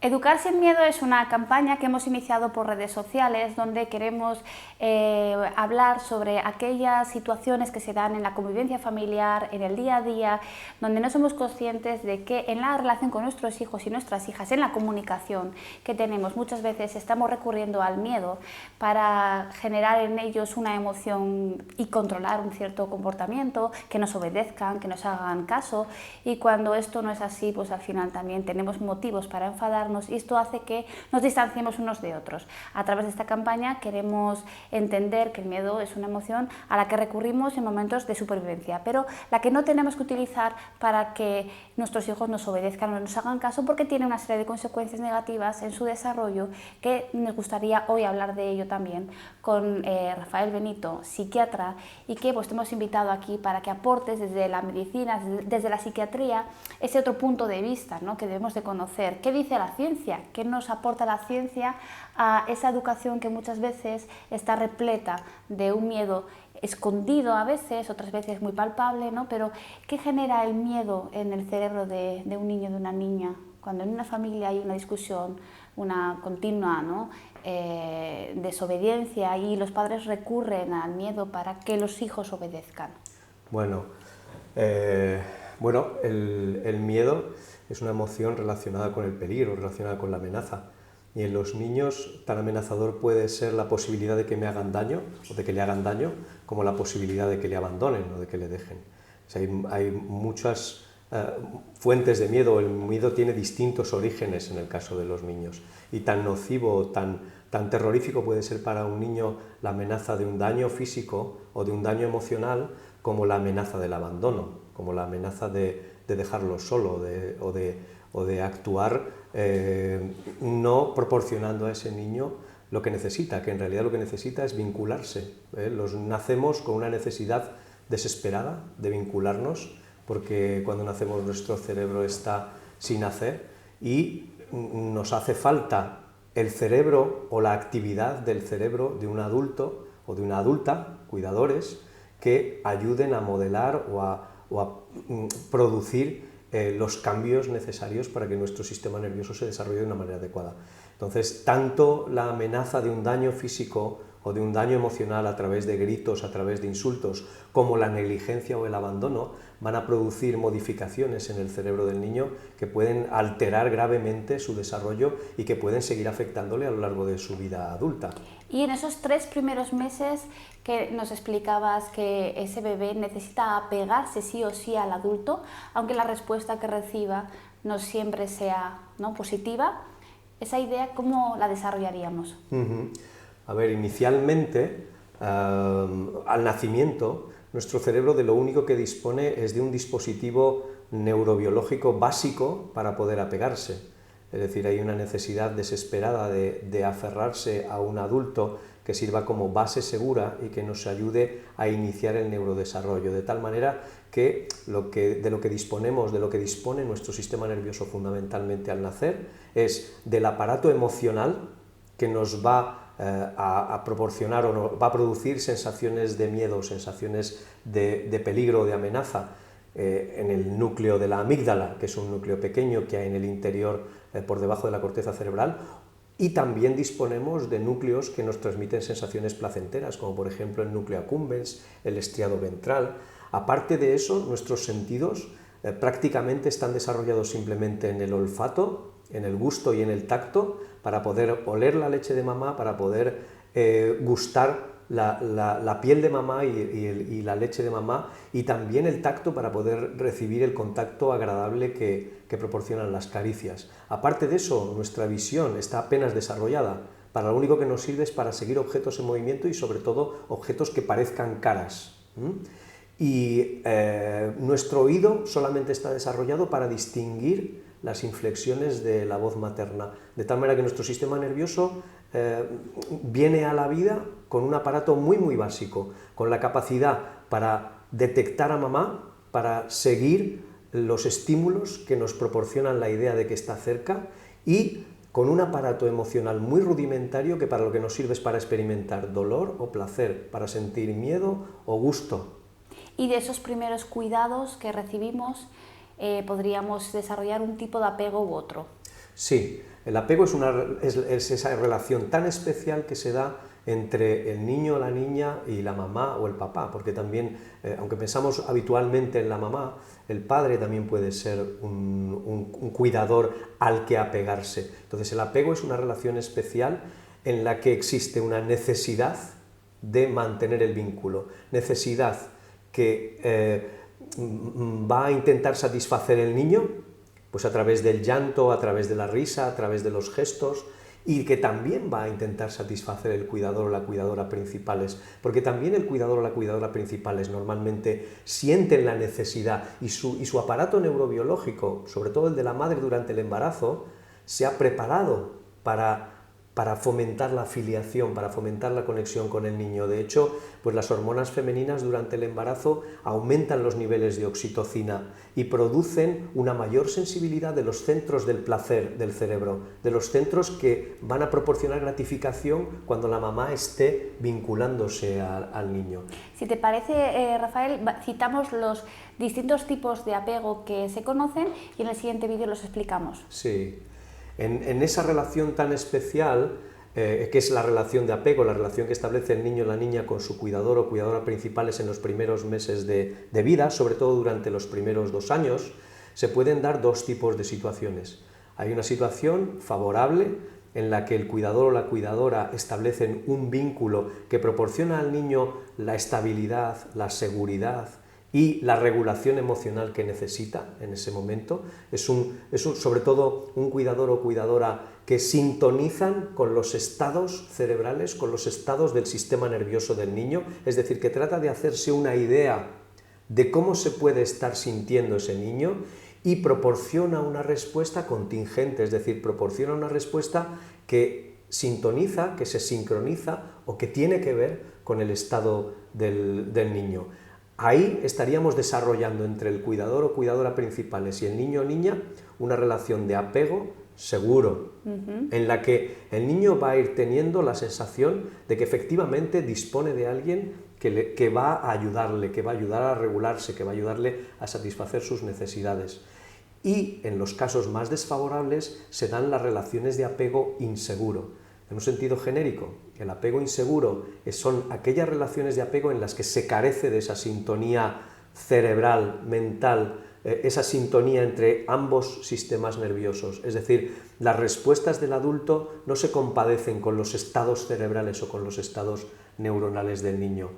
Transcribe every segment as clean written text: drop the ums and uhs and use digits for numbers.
Educar sin miedo es una campaña que hemos iniciado por redes sociales donde queremos hablar sobre aquellas situaciones que se dan en la convivencia familiar, en el día a día, donde no somos conscientes de que en la relación con nuestros hijos y nuestras hijas, en la comunicación que tenemos, muchas veces estamos recurriendo al miedo para generar en ellos una emoción y controlar un cierto comportamiento, que nos obedezcan, que nos hagan caso, y cuando esto no es así, pues al final también tenemos motivos para enfadarnos y esto hace que nos distanciemos unos de otros. A través de esta campaña queremos entender que el miedo es una emoción a la que recurrimos en momentos de supervivencia, pero la que no tenemos que utilizar para que nuestros hijos nos obedezcan o nos hagan caso, porque tiene una serie de consecuencias negativas en su desarrollo que nos gustaría hoy hablar de ello también con Rafael Benito, psiquiatra, y que pues te hemos invitado aquí para que aportes desde la medicina, desde la psiquiatría, ese otro punto de vista, ¿no?, que debemos de conocer. ¿Qué dice la ciencia? ¿Qué nos aporta la ciencia a esa educación que muchas veces está repleta de un miedo escondido a veces, otras veces muy palpable, ¿no? Pero ¿qué genera el miedo en el cerebro de un niño, de una niña? Cuando en una familia hay una discusión, una continua, ¿no?, desobediencia, y los padres recurren al miedo para que los hijos obedezcan. Bueno, el miedo es una emoción relacionada con el peligro, relacionada con la amenaza. Y en los niños tan amenazador puede ser la posibilidad de que me hagan daño o de que le hagan daño, como la posibilidad de que le abandonen o de que le dejen. O sea, hay muchas fuentes de miedo. El miedo tiene distintos orígenes en el caso de los niños. Y tan nocivo, tan terrorífico puede ser para un niño la amenaza de un daño físico o de un daño emocional como la amenaza del abandono, como la amenaza de dejarlo solo o de actuar no proporcionando a ese niño lo que necesita, que en realidad lo que necesita es vincularse. Nacemos con una necesidad desesperada de vincularnos, porque cuando nacemos nuestro cerebro está sin hacer y nos hace falta el cerebro o la actividad del cerebro de un adulto o de una adulta, cuidadores, que ayuden a modelar o a producir los cambios necesarios para que nuestro sistema nervioso se desarrolle de una manera adecuada. Entonces, tanto la amenaza de un daño físico o de un daño emocional a través de gritos, a través de insultos, como la negligencia o el abandono, van a producir modificaciones en el cerebro del niño que pueden alterar gravemente su desarrollo y que pueden seguir afectándole a lo largo de su vida adulta. Y en esos 3 primeros meses que nos explicabas que ese bebé necesita apegarse sí o sí al adulto, aunque la respuesta que reciba no siempre sea, ¿no?, positiva, esa idea, ¿cómo la desarrollaríamos? A ver, inicialmente, al nacimiento, nuestro cerebro de lo único que dispone es de un dispositivo neurobiológico básico para poder apegarse. Es decir, hay una necesidad desesperada de aferrarse a un adulto que sirva como base segura y que nos ayude a iniciar el neurodesarrollo, de tal manera que de lo que disponemos, de lo que dispone nuestro sistema nervioso fundamentalmente al nacer, es del aparato emocional que nos va a proporcionar o va a producir sensaciones de miedo, sensaciones de peligro, de amenaza, en el núcleo de la amígdala, que es un núcleo pequeño que hay en el interior, por debajo de la corteza cerebral, y también disponemos de núcleos que nos transmiten sensaciones placenteras, como por ejemplo el núcleo accumbens, el estriado ventral. Aparte de eso, nuestros sentidos prácticamente están desarrollados simplemente en el olfato, en el gusto y en el tacto, para poder oler la leche de mamá, para poder gustar la piel de mamá y la leche de mamá, y también el tacto para poder recibir el contacto agradable que proporcionan las caricias. Aparte de eso, nuestra visión está apenas desarrollada. Para lo único que nos sirve es para seguir objetos en movimiento y sobre todo objetos que parezcan caras. Y nuestro oído solamente está desarrollado para distinguir las inflexiones de la voz materna, de tal manera que nuestro sistema nervioso viene a la vida con un aparato muy básico, con la capacidad para detectar a mamá, para seguir los estímulos que nos proporcionan la idea de que está cerca, y con un aparato emocional muy rudimentario que para lo que nos sirve es para experimentar dolor o placer, para sentir miedo o gusto. Y de esos primeros cuidados que recibimos, podríamos desarrollar un tipo de apego u otro. Sí, El apego es esa relación tan especial que se da entre el niño, la niña y la mamá o el papá, porque también, aunque pensamos habitualmente en la mamá, el padre también puede ser un cuidador al que apegarse. Entonces el apego es una relación especial en la que existe una necesidad de mantener el vínculo, necesidad que va a intentar satisfacer el niño, pues a través del llanto, a través de la risa, a través de los gestos, y que también va a intentar satisfacer el cuidador o la cuidadora principales, porque también el cuidador o la cuidadora principales normalmente sienten la necesidad y su aparato neurobiológico, sobre todo el de la madre durante el embarazo, se ha preparado para fomentar la filiación, para fomentar la conexión con el niño. De hecho, pues las hormonas femeninas durante el embarazo aumentan los niveles de oxitocina y producen una mayor sensibilidad de los centros del placer del cerebro, de los centros que van a proporcionar gratificación cuando la mamá esté vinculándose al niño. Si te parece, Rafael, citamos los distintos tipos de apego que se conocen y en el siguiente vídeo los explicamos. Sí. En esa relación tan especial, que es la relación de apego, la relación que establece el niño o la niña con su cuidador o cuidadora principales en los primeros meses de vida, sobre todo durante los primeros 2 años, se pueden dar 2 tipos de situaciones. Hay una situación favorable en la que el cuidador o la cuidadora establecen un vínculo que proporciona al niño la estabilidad, la seguridad y la regulación emocional que necesita en ese momento. Es sobre todo un cuidador o cuidadora que sintonizan con los estados cerebrales, con los estados del sistema nervioso del niño, es decir, que trata de hacerse una idea de cómo se puede estar sintiendo ese niño y proporciona una respuesta contingente, es decir, proporciona una respuesta que sintoniza, que se sincroniza o que tiene que ver con el estado del niño. Ahí estaríamos desarrollando entre el cuidador o cuidadora principales y el niño o niña una relación de apego seguro, en la que el niño va a ir teniendo la sensación de que efectivamente dispone de alguien que va a ayudarle, que va a ayudar a regularse, que va a ayudarle a satisfacer sus necesidades. Y en los casos más desfavorables se dan las relaciones de apego inseguro. En un sentido genérico, el apego inseguro son aquellas relaciones de apego en las que se carece de esa sintonía cerebral, mental, esa sintonía entre ambos sistemas nerviosos. Es decir, las respuestas del adulto no se compadecen con los estados cerebrales o con los estados neuronales del niño.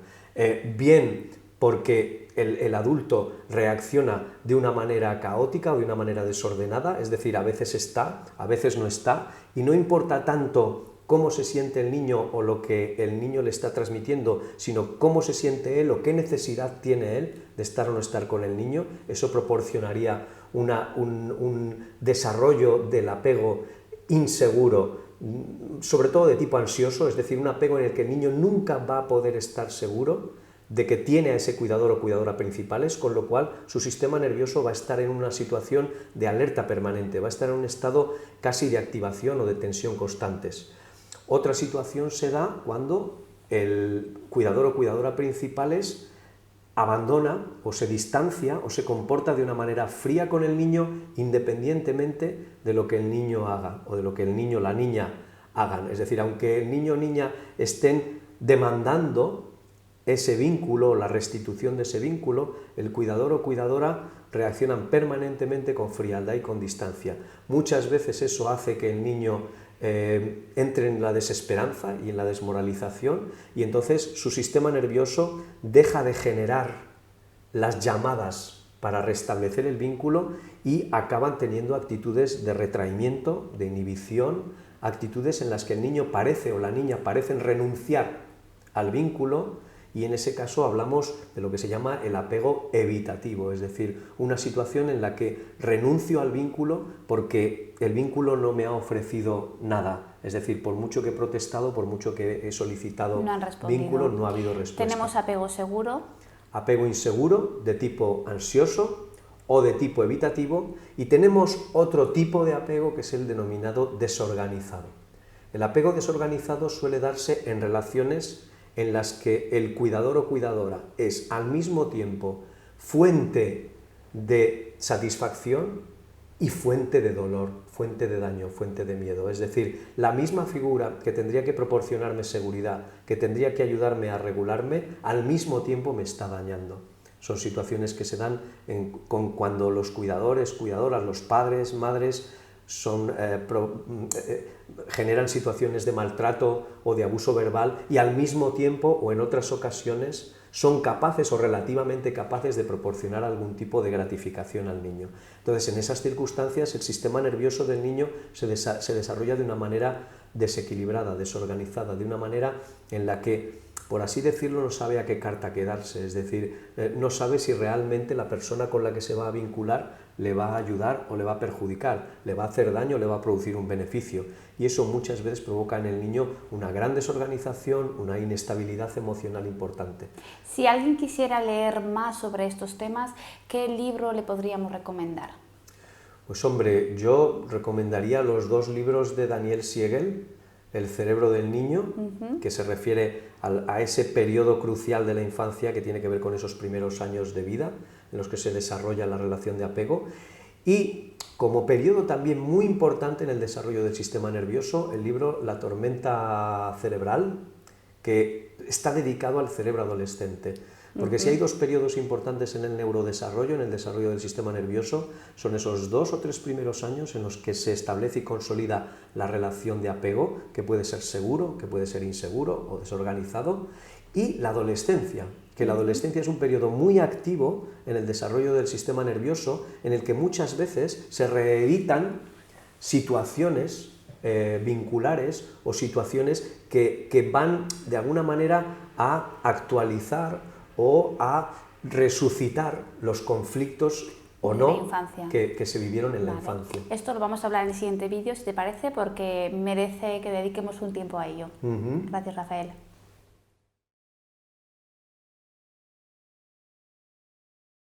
Bien porque el adulto reacciona de una manera caótica o de una manera desordenada, es decir, a veces está, a veces no está, y no importa tanto cómo se siente el niño o lo que el niño le está transmitiendo, sino cómo se siente él o qué necesidad tiene él de estar o no estar con el niño. Eso proporcionaría un desarrollo del apego inseguro, sobre todo de tipo ansioso, es decir, un apego en el que el niño nunca va a poder estar seguro de que tiene a ese cuidador o cuidadora principales, con lo cual su sistema nervioso va a estar en una situación de alerta permanente, va a estar en un estado casi de activación o de tensión constantes. Otra situación se da cuando el cuidador o cuidadora principales abandona o se distancia o se comporta de una manera fría con el niño independientemente de lo que el niño haga o de lo que el niño o la niña hagan. Es decir, aunque el niño o niña estén demandando ese vínculo, la restitución de ese vínculo, el cuidador o cuidadora reaccionan permanentemente con frialdad y con distancia. Muchas veces eso hace que el niño entre en la desesperanza y en la desmoralización y entonces su sistema nervioso deja de generar las llamadas para restablecer el vínculo y acaban teniendo actitudes de retraimiento, de inhibición, actitudes en las que el niño parece o la niña parecen renunciar al vínculo. Y en ese caso hablamos de lo que se llama el apego evitativo, es decir, una situación en la que renuncio al vínculo porque el vínculo no me ha ofrecido nada. Es decir, por mucho que he protestado, por mucho que he solicitado vínculo, no ha habido respuesta. Tenemos apego seguro. Apego inseguro, de tipo ansioso o de tipo evitativo, y tenemos otro tipo de apego que es el denominado desorganizado. El apego desorganizado suele darse en relaciones en las que el cuidador o cuidadora es al mismo tiempo fuente de satisfacción y fuente de dolor, fuente de daño, fuente de miedo. Es decir, la misma figura que tendría que proporcionarme seguridad, que tendría que ayudarme a regularme, al mismo tiempo me está dañando. Son situaciones que se dan cuando los cuidadores, cuidadoras, los padres, madres, generan situaciones de maltrato o de abuso verbal y al mismo tiempo o en otras ocasiones son capaces o relativamente capaces de proporcionar algún tipo de gratificación al niño. Entonces, en esas circunstancias, el sistema nervioso del niño se desarrolla de una manera desequilibrada, desorganizada, de una manera en la que, por así decirlo, no sabe a qué carta quedarse, es decir, no sabe si realmente la persona con la que se va a vincular le va a ayudar o le va a perjudicar, le va a hacer daño o le va a producir un beneficio. Y eso muchas veces provoca en el niño una gran desorganización, una inestabilidad emocional importante. Si alguien quisiera leer más sobre estos temas, ¿qué libro le podríamos recomendar? Pues hombre, yo recomendaría los dos libros de Daniel Siegel, El cerebro del niño, que se refiere a ese periodo crucial de la infancia que tiene que ver con esos primeros años de vida en los que se desarrolla la relación de apego, y como periodo también muy importante en el desarrollo del sistema nervioso, el libro La tormenta cerebral, que está dedicado al cerebro adolescente. Porque si hay dos periodos importantes en el neurodesarrollo, en el desarrollo del sistema nervioso, son esos 2 o 3 primeros años en los que se establece y consolida la relación de apego, que puede ser seguro, que puede ser inseguro o desorganizado, y la adolescencia, que la adolescencia es un periodo muy activo en el desarrollo del sistema nervioso, en el que muchas veces se reeditan situaciones vinculares o situaciones que van de alguna manera a actualizar o a resucitar los conflictos o no que se vivieron en la infancia. Esto lo vamos a hablar en el siguiente vídeo, si te parece, porque merece que dediquemos un tiempo a ello. Gracias, Rafael.